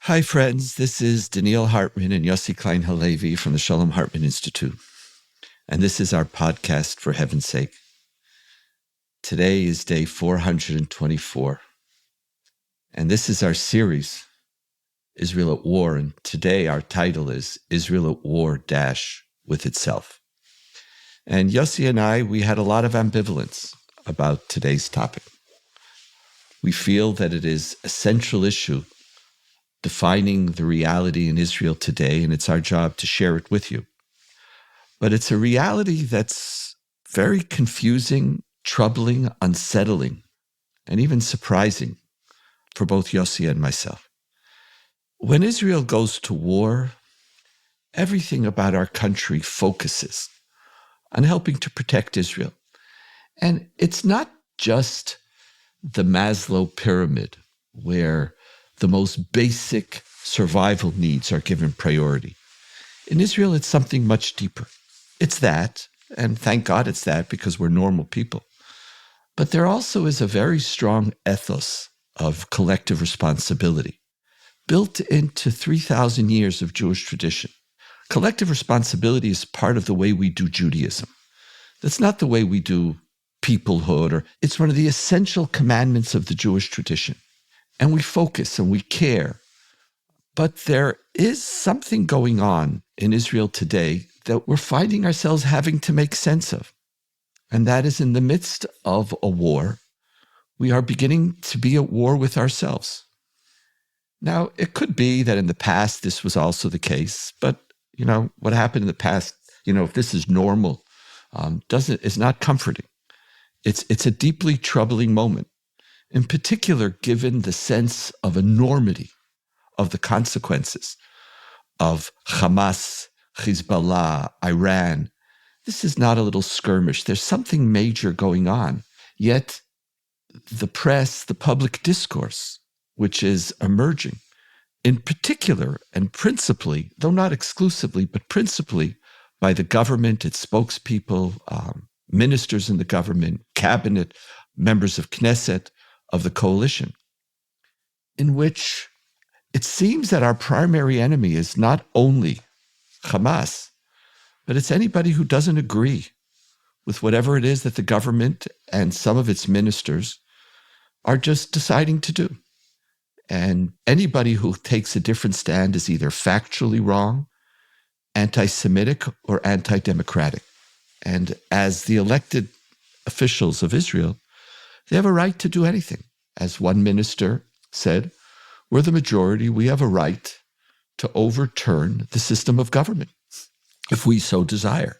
Hi, friends. This is Donniel Hartman and Yossi Klein Halevi from the Shalom Hartman Institute. And this is our podcast, For Heaven's Sake. Today is day 424. And this is our series, Israel at War. And today our title is Israel at War - with itself. And Yossi and I, we had a lot of ambivalence about today's topic. We feel that it is a central issue defining the reality in Israel today, and it's our job to share it with you. But it's a reality that's very confusing, troubling, unsettling, and even surprising for both Yossi and myself. When Israel goes to war, everything about our country focuses on helping to protect Israel. And it's not just the Maslow pyramid where the most basic survival needs are given priority. In Israel, it's something much deeper. It's that, and thank God it's that because we're normal people. But there also is a very strong ethos of collective responsibility built into 3,000 years of Jewish tradition. Collective responsibility is part of the way we do Judaism. That's not the way we do peoplehood, or it's one of the essential commandments of the Jewish tradition. And we focus and we care. But there is something going on in Israel today that we're finding ourselves having to make sense of. And that is in the midst of a war, we are beginning to be at war with ourselves. Now, it could be that in the past this was also the case, but what happened in the past, if this is normal, is not comforting. It's a deeply troubling moment. In particular, given the sense of enormity of the consequences of Hamas, Hezbollah, Iran. This is not a little skirmish. There's something major going on. Yet the press, the public discourse, which is emerging, in particular and principally, though not exclusively, but principally by the government, its spokespeople, ministers in the government, cabinet, members of Knesset, of the coalition, in which it seems that our primary enemy is not only Hamas, but it's anybody who doesn't agree with whatever it is that the government and some of its ministers are just deciding to do. And anybody who takes a different stand is either factually wrong, anti-Semitic, or anti-democratic. And as the elected officials of Israel, they have a right to do anything. As one minister said, we're the majority, we have a right to overturn the system of government, if we so desire.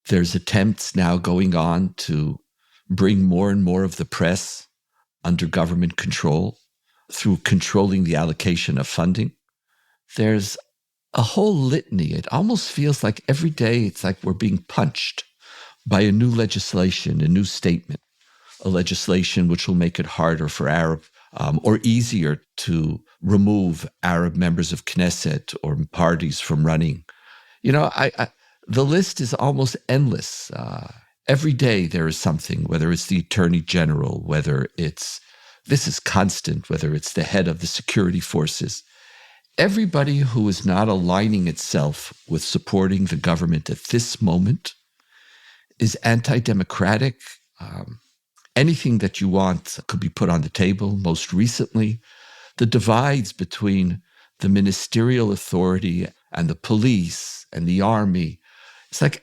There's attempts now going on to bring more and more of the press under government control through controlling the allocation of funding. There's a whole litany. It almost feels like every day it's like we're being punched by a new legislation, a new statement. A legislation which will make it harder for Arab or easier to remove Arab members of Knesset or parties from running. The list is almost endless. Every day there is something, whether it's the Attorney General, this is constant, whether it's the head of the security forces. Everybody who is not aligning itself with supporting the government at this moment is anti-democratic. Anything that you want could be put on the table. Most recently, the divides between the ministerial authority and the police and the army. It's like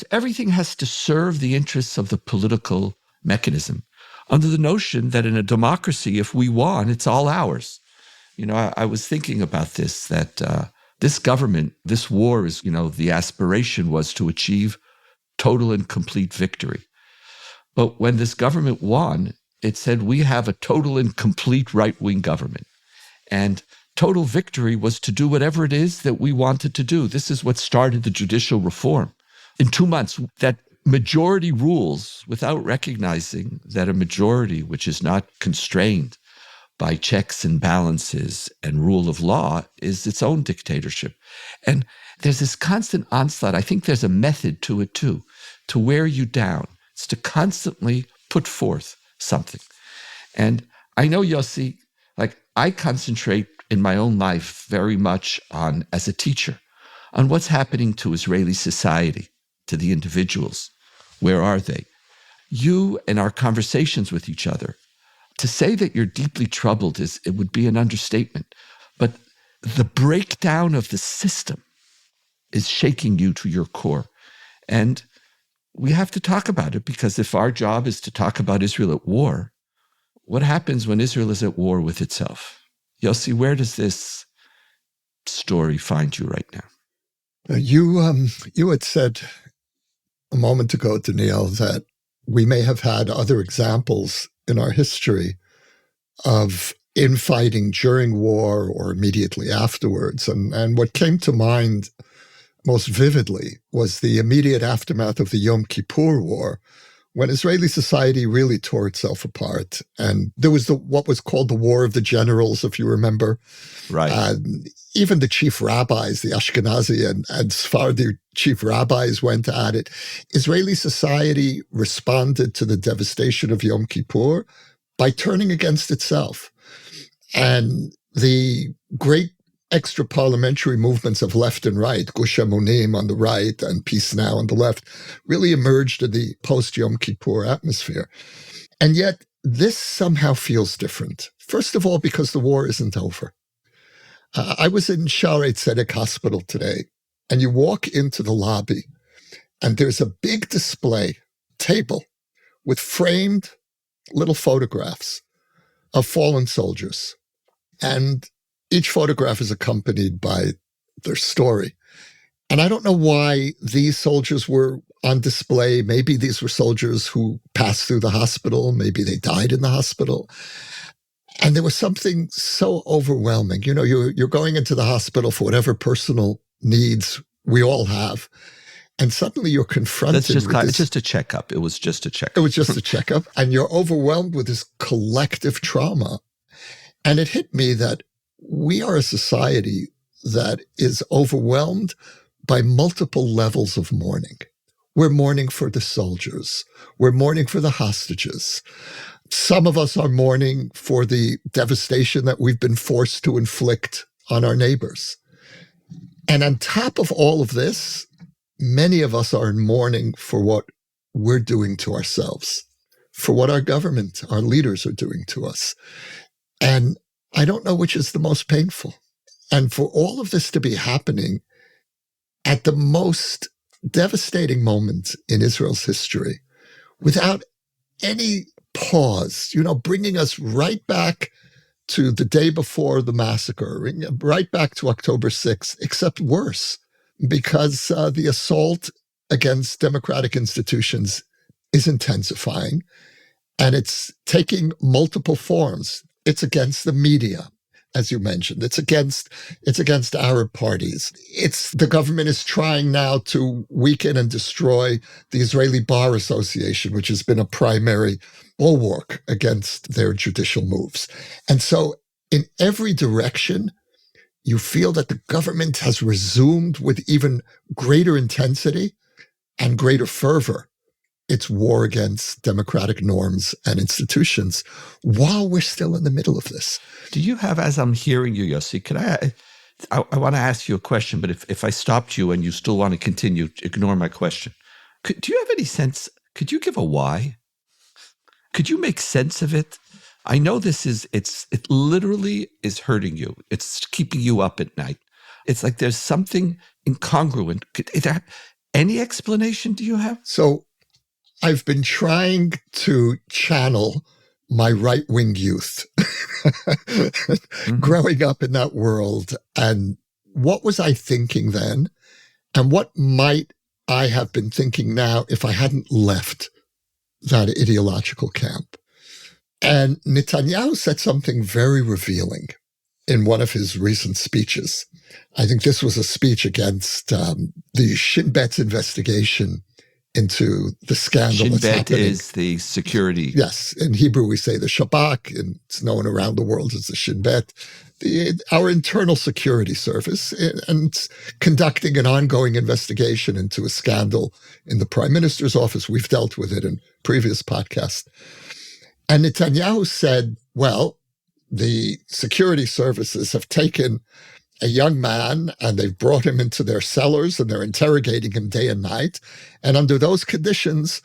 everything has to serve the interests of the political mechanism under the notion that in a democracy, if we won, it's all ours. I was thinking about this, that this government, this war is, the aspiration was to achieve total and complete victory. But when this government won, it said we have a total and complete right-wing government. And total victory was to do whatever it is that we wanted to do. This is what started the judicial reform. In 2 months, that majority rules without recognizing that a majority which is not constrained by checks and balances and rule of law is its own dictatorship. And there's this constant onslaught. I think there's a method to it too, to wear you down. It's to constantly put forth something. And I know, Yossi, I concentrate in my own life very much on, as a teacher, on what's happening to Israeli society, to the individuals. Where are they? You and our conversations with each other. To say that you're deeply troubled it would be an understatement. But the breakdown of the system is shaking you to your core. And we have to talk about it, because if our job is to talk about Israel at war, what happens when Israel is at war with itself? Yossi, where does this story find you right now? You had said a moment ago, Donniel, that we may have had other examples in our history of infighting during war or immediately afterwards. And what came to mind most vividly was the immediate aftermath of the Yom Kippur War, when Israeli society really tore itself apart. And there was what was called the War of the Generals, if you remember. Right. Even the chief rabbis, the Ashkenazi and Sephardi chief rabbis went at it. Israeli society responded to the devastation of Yom Kippur by turning against itself. And the great extra-parliamentary movements of left and right, Gush Emunim on the right and Peace Now on the left, really emerged in the post-Yom Kippur atmosphere. And yet, this somehow feels different. First of all, because the war isn't over. I was in Shaarei Tzedek Hospital today, and you walk into the lobby, and there's a big display table with framed little photographs of fallen soldiers. And each photograph is accompanied by their story. And I don't know why these soldiers were on display. Maybe these were soldiers who passed through the hospital. Maybe they died in the hospital. And there was something so overwhelming. You know, you're going into the hospital for whatever personal needs we all have. And suddenly you're confronted with this. It's just a checkup. It was just a checkup. It was just a checkup. And you're overwhelmed with this collective trauma. And it hit me that we are a society that is overwhelmed by multiple levels of mourning. We're mourning for the soldiers. We're mourning for the hostages. Some of us are mourning for the devastation that we've been forced to inflict on our neighbors. And on top of all of this, many of us are in mourning for what we're doing to ourselves, for what our government, our leaders are doing to us. And I don't know which is the most painful. And for all of this to be happening at the most devastating moment in Israel's history, without any pause, you know, bringing us right back to the day before the massacre, right back to October 6th, except worse, because the assault against democratic institutions is intensifying, and it's taking multiple forms. It's against the media, as you mentioned. It's against Arab parties. The government is trying now to weaken and destroy the Israeli Bar Association, which has been a primary bulwark against their judicial moves. And so in every direction, you feel that the government has resumed with even greater intensity and greater fervor its war against democratic norms and institutions while we're still in the middle of this. Do you have, as I'm hearing you, Yossi, I want to ask you a question, but if I stopped you and you still want to continue, ignore my question. Do you have any sense, could you give a why? Could you make sense of it? I know it literally is hurting you. It's keeping you up at night. It's like there's something incongruent. Is there any explanation do you have? So I've been trying to channel my right-wing youth growing up in that world. And what was I thinking then? And what might I have been thinking now if I hadn't left that ideological camp? And Netanyahu said something very revealing in one of his recent speeches. I think this was a speech against the Shin Bet's investigation into the scandal that's happening. Shin Bet is the security. Yes. In Hebrew, we say the Shabak, and it's known around the world as the Shin Bet, our internal security service, and conducting an ongoing investigation into a scandal in the Prime Minister's office. We've dealt with it in previous podcasts. And Netanyahu said, well, the security services have taken a young man and they've brought him into their cellars and they're interrogating him day and night. And under those conditions,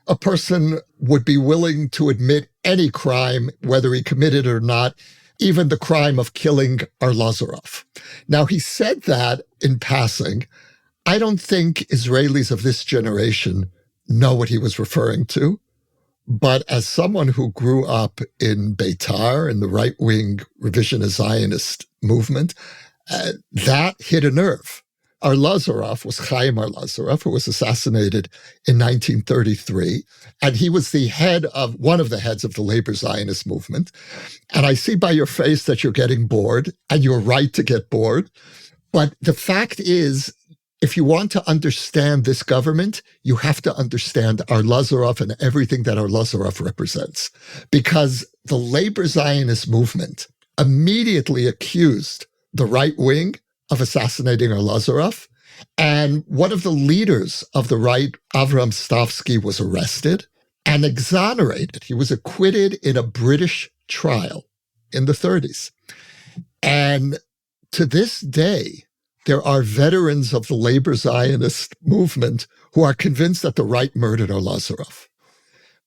a person would be willing to admit any crime, whether he committed it or not, even the crime of killing Arlazarov. Now, he said that in passing. I don't think Israelis of this generation know what he was referring to. But as someone who grew up in Beitar, in the right-wing revisionist Zionist movement, that hit a nerve. Arlazarov was Chaim Arlazarov, who was assassinated in 1933. And he was one of the heads of the labor Zionist movement. And I see by your face that you're getting bored, and you're right to get bored. But the fact is, if you want to understand this government, you have to understand Arlazarov and everything that Arlazarov represents. Because the labor Zionist movement immediately accused the right wing of assassinating Arlazarov. And one of the leaders of the right, Avram Stavsky, was arrested and exonerated. He was acquitted in a British trial in the 30s. And to this day, there are veterans of the labor Zionist movement who are convinced that the right murdered Arlazarov.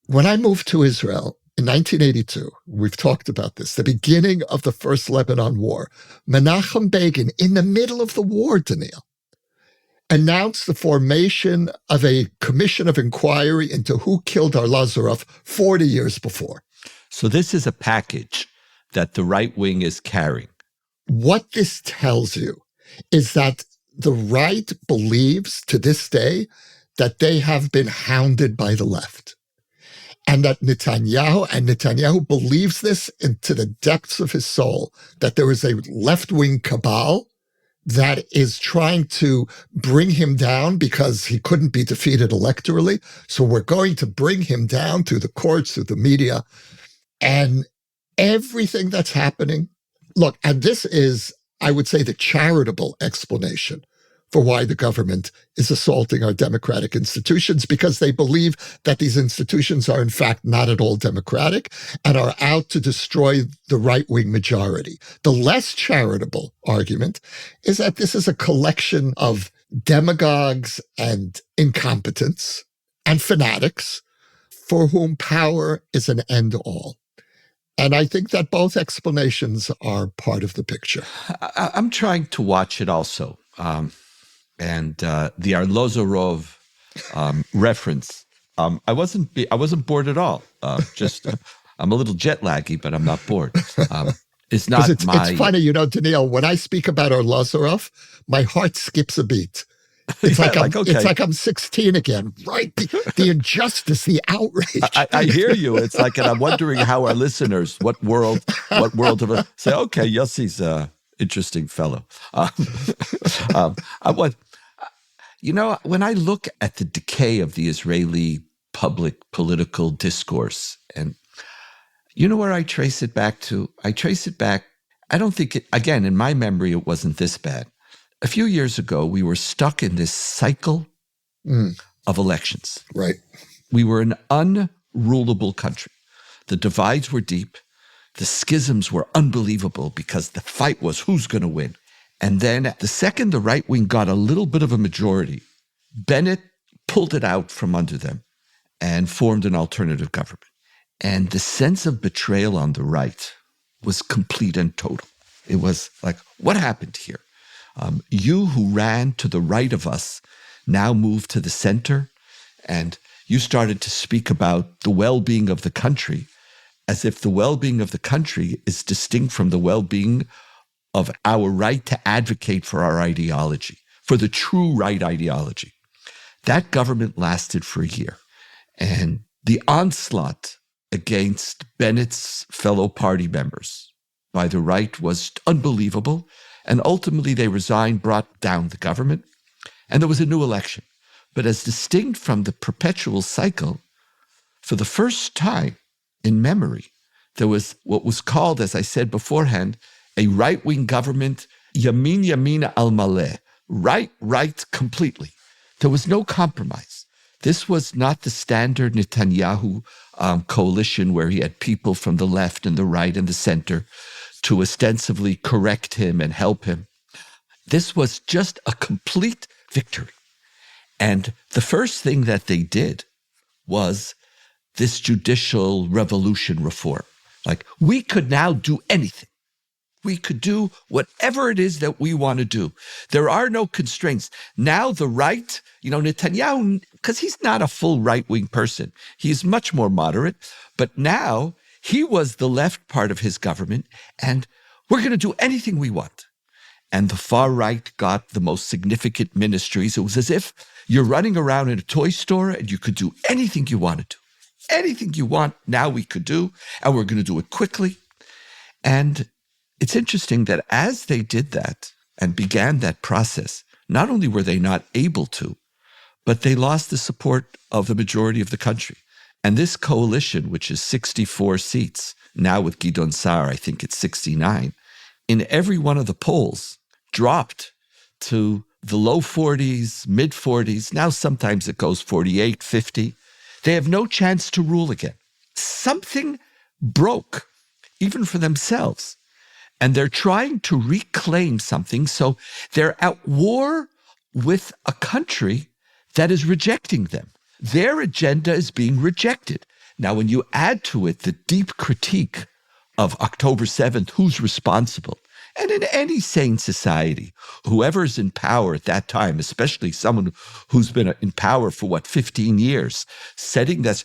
When I moved to Israel in 1982, we've talked about this, the beginning of the First Lebanon War, Menachem Begin, in the middle of the war, Donniel, announced the formation of a commission of inquiry into who killed Arlazarov 40 years before. So this is a package that the right wing is carrying. What this tells you is that the right believes to this day that they have been hounded by the left. And that Netanyahu believes this into the depths of his soul, that there is a left-wing cabal that is trying to bring him down because he couldn't be defeated electorally. So we're going to bring him down through the courts, through the media, and everything that's happening. Look, and this is, I would say, the charitable explanation for why the government is assaulting our democratic institutions, because they believe that these institutions are in fact not at all democratic and are out to destroy the right-wing majority. The less charitable argument is that this is a collection of demagogues and incompetents and fanatics for whom power is an end all. And I think that both explanations are part of the picture. I'm trying to watch it also. And the Arlozorov reference, I wasn't bored at all. I'm a little jet laggy, but I'm not bored. It's funny, Donniel, when I speak about Arlozorov, my heart skips a beat. It's like I'm 16 again, right? The injustice, the outrage. I hear you. It's like, and I'm wondering how our listeners, what world of us say, okay, Yossi's a interesting fellow. When I look at the decay of the Israeli public political discourse, and you know where I trace it back to? I don't think again, in my memory, it wasn't this bad. A few years ago, we were stuck in this cycle of elections. Right. We were an unrulable country. The divides were deep. The schisms were unbelievable because the fight was who's going to win. And then the second the right wing got a little bit of a majority, Bennett pulled it out from under them and formed an alternative government. And the sense of betrayal on the right was complete and total. It was like, what happened here? You who ran to the right of us now moved to the center, and you started to speak about the well-being of the country as if the well-being of the country is distinct from the well-being of our right to advocate for our ideology, for the true right ideology. That government lasted for a year. And the onslaught against Bennett's fellow party members by the right was unbelievable. And ultimately, they resigned, brought down the government, and there was a new election. But as distinct from the perpetual cycle, for the first time in memory, there was what was called, as I said beforehand, a right-wing government, yamin al-maleh, right completely. There was no compromise. This was not the standard Netanyahu coalition where he had people from the left and the right and the center to ostensibly correct him and help him. This was just a complete victory. And the first thing that they did was this judicial revolution reform. Like, we could now do anything. We could do whatever it is that we want to do. There are no constraints. Now the right, Netanyahu, because he's not a full right-wing person, he's much more moderate, but now he was the left part of his government, and we're going to do anything we want. And the far right got the most significant ministries. It was as if you're running around in a toy store and you could do anything you wanted to. Anything you want, now we could do, and we're going to do it quickly. And it's interesting that as they did that and began that process, not only were they not able to, but they lost the support of the majority of the country. And this coalition, which is 64 seats, now with Gideon Sa'ar, I think it's 69, in every one of the polls dropped to the low 40s, mid 40s. Now sometimes it goes 48, 50. They have no chance to rule again. Something broke, even for themselves. And they're trying to reclaim something. So they're at war with a country that is rejecting them. Their agenda is being rejected. Now, when you add to it the deep critique of October 7th, who's responsible? And in any sane society, whoever's in power at that time, especially someone who's been in power for 15 years, setting that,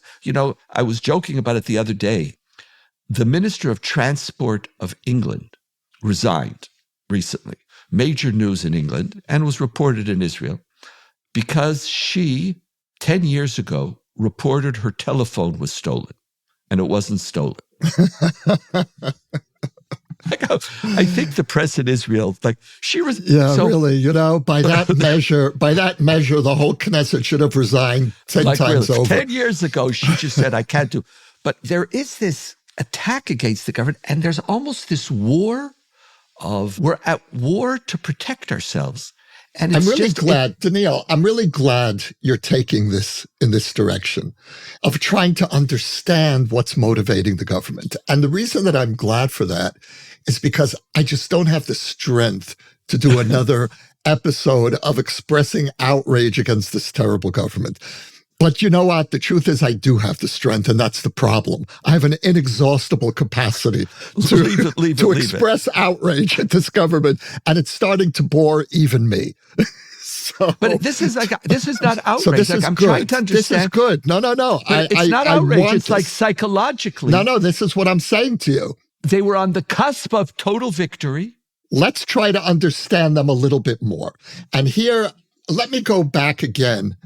I was joking about it the other day. The Minister of Transport of England resigned recently. Major news in England, and was reported in Israel, because she, 10 years ago, reported her telephone was stolen, and it wasn't stolen. I think the press in Israel, she was... Yeah, so, really, by that measure, the whole Knesset should have resigned 10 times over. 10 years ago, she just said, I can't do... But there is this attack against the government, and there's almost this war of, we're at war to protect ourselves. And it's Donniel, I'm really glad you're taking this in this direction of trying to understand what's motivating the government. And the reason that I'm glad for that is because I just don't have the strength to do another episode of expressing outrage against this terrible government. But you know what? The truth is I do have the strength, and that's the problem. I have an inexhaustible capacity to express outrage at this government, and it's starting to bore even me. But this is not outrage. So this is I'm good. trying to understand. This is good. No. It's not outrage. It's like psychologically. No, this is what I'm saying to you. They were on the cusp of total victory. Let's try to understand them a little bit more. And here, let me go back again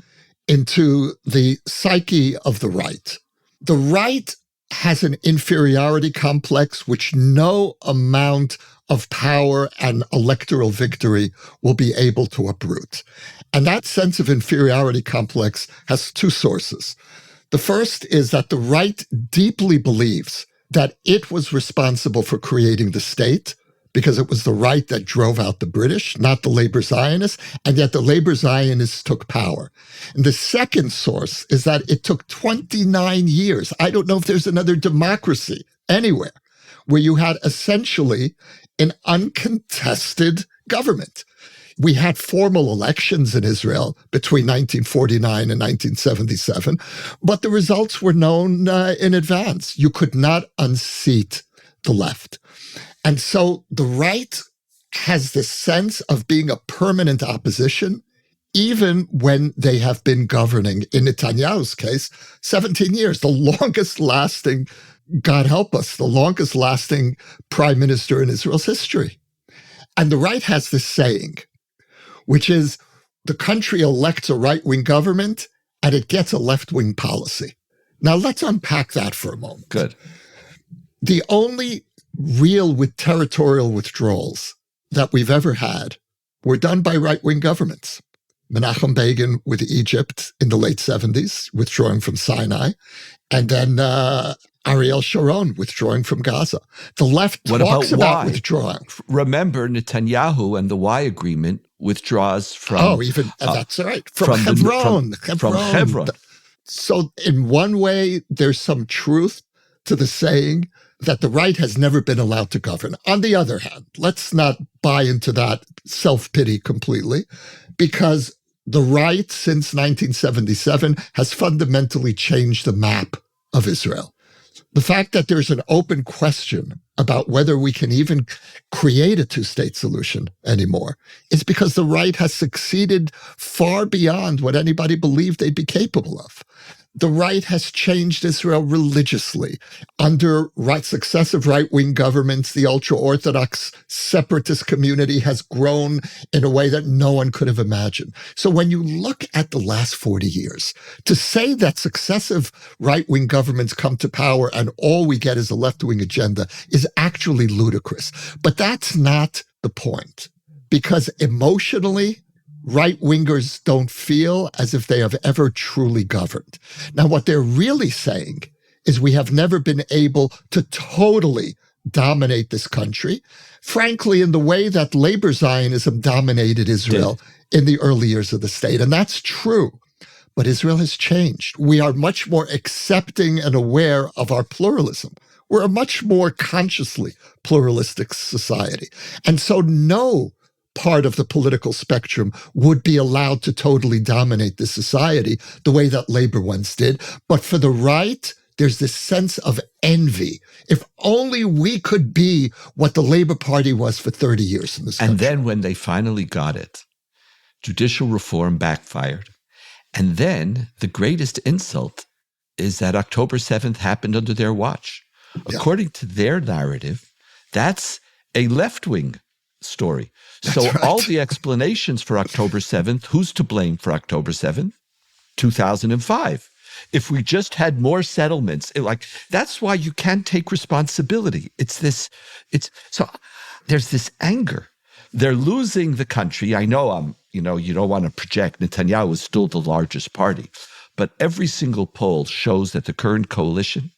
into the psyche of the right. The right has an inferiority complex which no amount of power and electoral victory will be able to uproot. And that sense of inferiority complex has two sources. The first is that the right deeply believes that it was responsible for creating the state, because it was the right that drove out the British, not the labor Zionists, and yet the labor Zionists took power. And the second source is that it took 29 years. I don't know if there's another democracy anywhere where you had essentially an uncontested government. We had formal elections in Israel between 1949 and 1977, but the results were known in advance. You could not unseat the left. And so the right has this sense of being a permanent opposition, even when they have been governing, in Netanyahu's case, 17 years, the longest lasting, God help us, the longest lasting prime minister in Israel's history. And the right has this saying, which is the country elects a right-wing government and it gets a left-wing policy. Now let's unpack that for a moment. Good. The only real with territorial withdrawals that we've ever had were done by right-wing governments. Menachem Begin with Egypt in the late 70s, withdrawing from Sinai, and then Ariel Sharon withdrawing from Gaza. The left talks about withdrawing. Remember, Netanyahu and the Y agreement withdraws from... that's right. From Hebron. From Hebron. So in one way, there's some truth to the saying that the right has never been allowed to govern. On the other hand, let's not buy into that self-pity completely, because the right since 1977 has fundamentally changed the map of Israel. The fact that there's an open question about whether we can even create a two-state solution anymore is because the right has succeeded far beyond what anybody believed they'd be capable of. The right has changed Israel religiously. Under successive right-wing governments, the ultra-Orthodox separatist community has grown in a way that no one could have imagined. So when you look at the last 40 years, to say that successive right-wing governments come to power and all we get is a left-wing agenda is actually ludicrous. But that's not the point, because emotionally, right-wingers don't feel as if they have ever truly governed. Now, what they're really saying is we have never been able to totally dominate this country, frankly, in the way that labor Zionism dominated Israel in the early years of the state. And that's true. But Israel has changed. We are much more accepting and aware of our pluralism. We're a much more consciously pluralistic society. And so no part of the political spectrum would be allowed to totally dominate the society the way that labor once did. But for the right, there's this sense of envy. If only we could be what the Labor Party was for 30 years in this country. And then when they finally got it, judicial reform backfired. And then the greatest insult is that October 7th happened under their watch. Yeah. According to their narrative, that's a left-wing story. So right. All the explanations for October 7th, who's to blame for October 7th? 2005. If we just had more settlements, that's why you can't take responsibility. So there's this anger. They're losing the country. I know you don't want to project. Netanyahu is still the largest party, but every single poll shows that the current coalition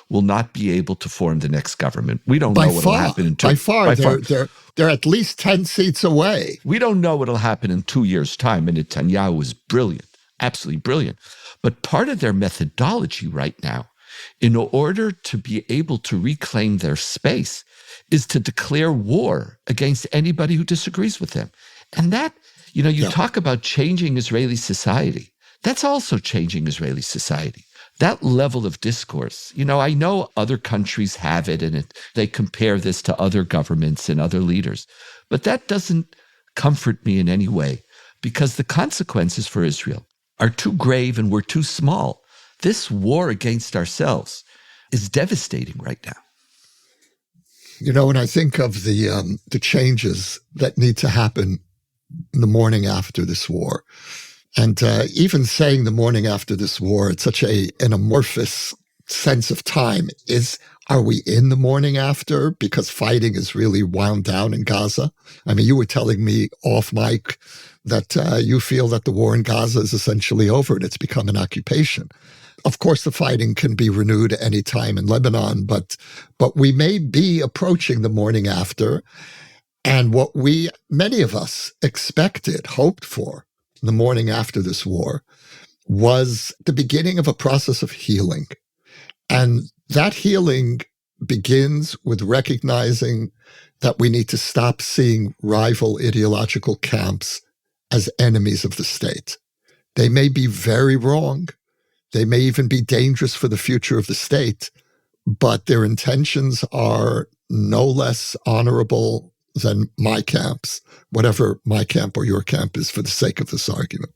will not be able to form the next government. We don't know what will happen in 2 years. By far. They're at least 10 seats away. We don't know what will happen in 2 years' time, and Netanyahu is brilliant, absolutely brilliant. But part of their methodology right now, in order to be able to reclaim their space, is to declare war against anybody who disagrees with them. And that, you talk about changing Israeli society. That's also changing Israeli society. That level of discourse, I know other countries have it, and they compare this to other governments and other leaders. But that doesn't comfort me in any way, because the consequences for Israel are too grave and we're too small. This war against ourselves is devastating right now. When I think of the changes that need to happen in the morning after this war, and even saying the morning after this war, it's such an amorphous sense of time. Are we in the morning after because fighting is really wound down in Gaza? I mean, you were telling me off mic that you feel that the war in Gaza is essentially over and it's become an occupation. Of course, the fighting can be renewed at any time in Lebanon, but we may be approaching the morning after. And what many of us expected, hoped for, the morning after this war was the beginning of a process of healing. And that healing begins with recognizing that we need to stop seeing rival ideological camps as enemies of the state. They may be very wrong. They may even be dangerous for the future of the state, but their intentions are no less honorable than my camps, whatever my camp or your camp is for the sake of this argument.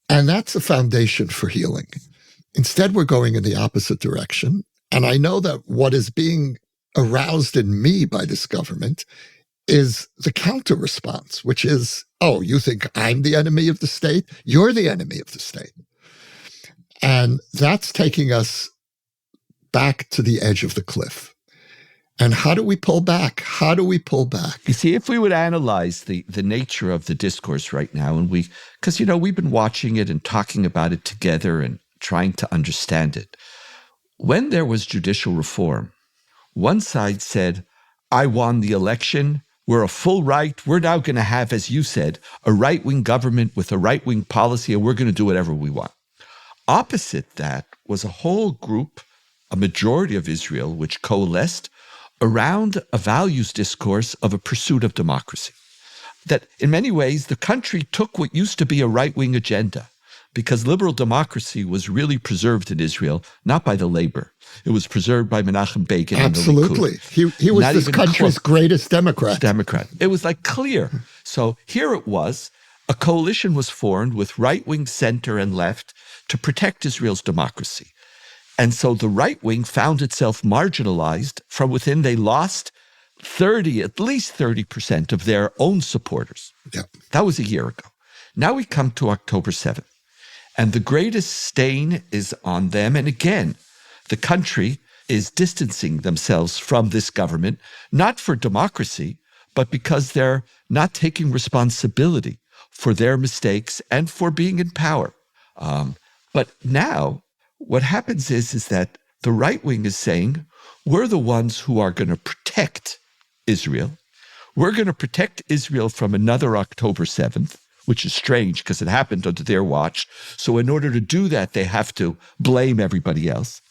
And that's a foundation for healing. Instead, we're going in the opposite direction. And I know that what is being aroused in me by this government is the counter response, which is, oh, you think I'm the enemy of the state? You're the enemy of the state. And that's taking us back to the edge of the cliff. And how do we pull back? How do we pull back? You see, if we would analyze the nature of the discourse right now, and because, we've been watching it and talking about it together and trying to understand it. When there was judicial reform, one side said, I won the election. We're a full right. We're now going to have, as you said, a right-wing government with a right-wing policy, and we're going to do whatever we want. opposite that was a whole group, a majority of Israel, which coalesced around a values discourse of a pursuit of democracy. That in many ways, the country took what used to be a right-wing agenda, because liberal democracy was really preserved in Israel, not by the labor. It was preserved by Menachem Begin and the Likud. Absolutely. He was Not this even country's greatest Democrat. It was like clear. So here it was, a coalition was formed with right-wing, center, and left to protect Israel's democracy. And so the right wing found itself marginalized. From within, they lost at least 30% of their own supporters. Yeah. That was a year ago. Now we come to October 7th, and the greatest stain is on them. And again, the country is distancing themselves from this government, not for democracy, but because they're not taking responsibility for their mistakes and for being in power. But now what happens is that the right wing is saying, we're the ones who are going to protect Israel. We're going to protect Israel from another October 7th, which is strange because it happened under their watch. So in order to do that, they have to blame everybody else.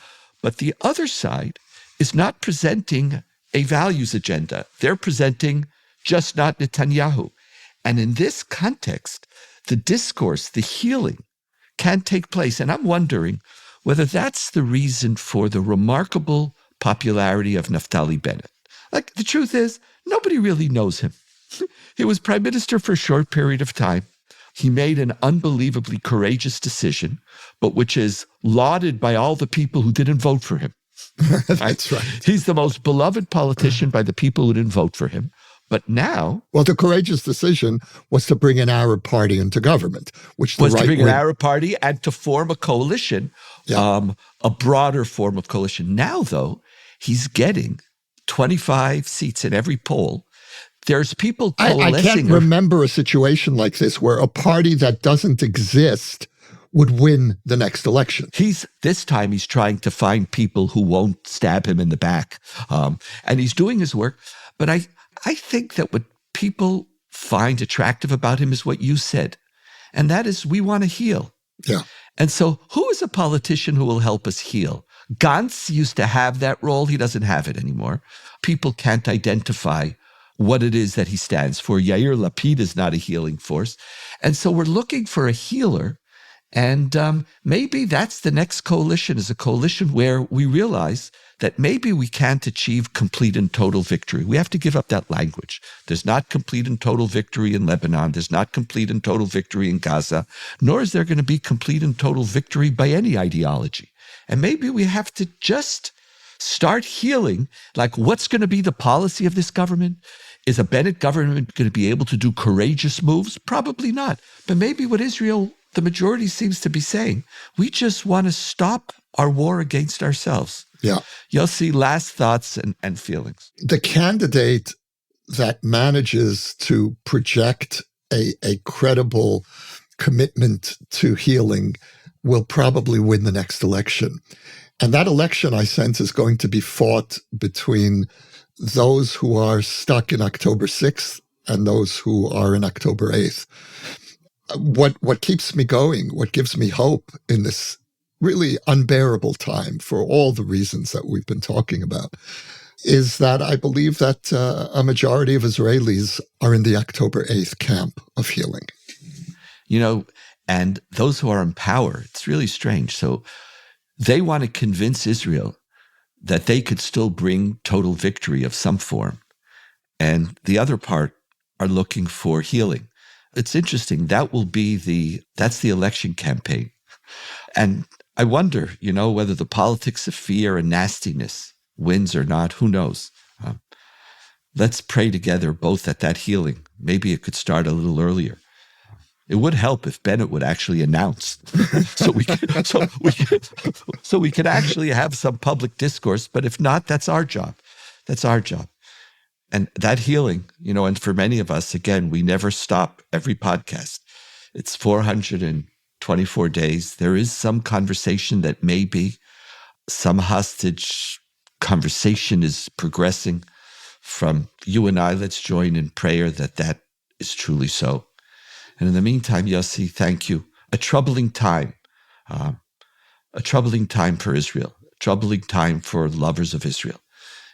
But the other side is not presenting a values agenda. They're presenting just not Netanyahu. And in this context, the discourse, the healing can take place. And I'm wondering whether that's the reason for the remarkable popularity of Naftali Bennett. Like, the truth is, nobody really knows him. He was prime minister for a short period of time. He made an unbelievably courageous decision, but which is lauded by all the people who didn't vote for him. That's right. He's the most beloved politician by the people who didn't vote for him. But now... Well, the courageous decision was to bring an Arab party into government, which was to bring an Arab party and to form a coalition, a broader form of coalition. Now, though, he's getting 25 seats in every poll. There's people coalescing. I can't remember a situation like this where a party that doesn't exist would win the next election. This time he's trying to find people who won't stab him in the back. And he's doing his work. But I think that what people find attractive about him is what you said. And that is, we want to heal. Yeah. And so who is a politician who will help us heal? Gantz used to have that role. He doesn't have it anymore. People can't identify what it is that he stands for. Yair Lapid is not a healing force. And so we're looking for a healer. And maybe that's the next coalition, is a coalition where we realize that maybe we can't achieve complete and total victory. We have to give up that language. There's not complete and total victory in Lebanon. There's not complete and total victory in Gaza, nor is there going to be complete and total victory by any ideology. And maybe we have to just start healing. Like, what's going to be the policy of this government? Is a Bennett government going to be able to do courageous moves? Probably not. But maybe what Israel, the majority seems to be saying, we just want to stop our war against ourselves. Yeah. Yossi, last thoughts and feelings. The candidate that manages to project a credible commitment to healing will probably win the next election. And that election, I sense, is going to be fought between those who are stuck in October 6th and those who are in October 8th. What keeps me going, what gives me hope in this really unbearable time for all the reasons that we've been talking about, is that I believe that a majority of Israelis are in the October 8th camp of healing. You know, and those who are in power, it's really strange. So they want to convince Israel that they could still bring total victory of some form. And the other part are looking for healing. It's interesting. That's the election campaign. And I wonder, whether the politics of fear and nastiness wins or not. Who knows? Let's pray together both at that healing. Maybe it could start a little earlier. It would help if Bennett would actually announce, so we could actually have some public discourse. But if not, that's our job. That's our job. And that healing, and for many of us, again, we never stop every podcast. It's 424 days. There is some conversation that maybe some hostage conversation is progressing from you and I. Let's join in prayer that is truly so. And in the meantime, Yossi, thank you. A troubling time. a troubling time for Israel, a troubling time for lovers of Israel.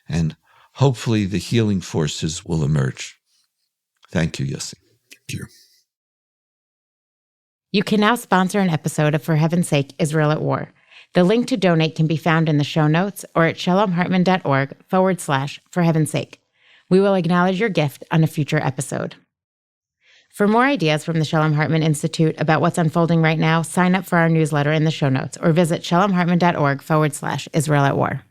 And hopefully the healing forces will emerge. Thank you, Yossi. Thank you. You can now sponsor an episode of For Heaven's Sake, Israel at War. The link to donate can be found in the show notes or at shalomhartman.org/For Heaven's Sake. We will acknowledge your gift on a future episode. For more ideas from the Shalom Hartman Institute about what's unfolding right now, sign up for our newsletter in the show notes or visit shalomhartman.org/Israel at War.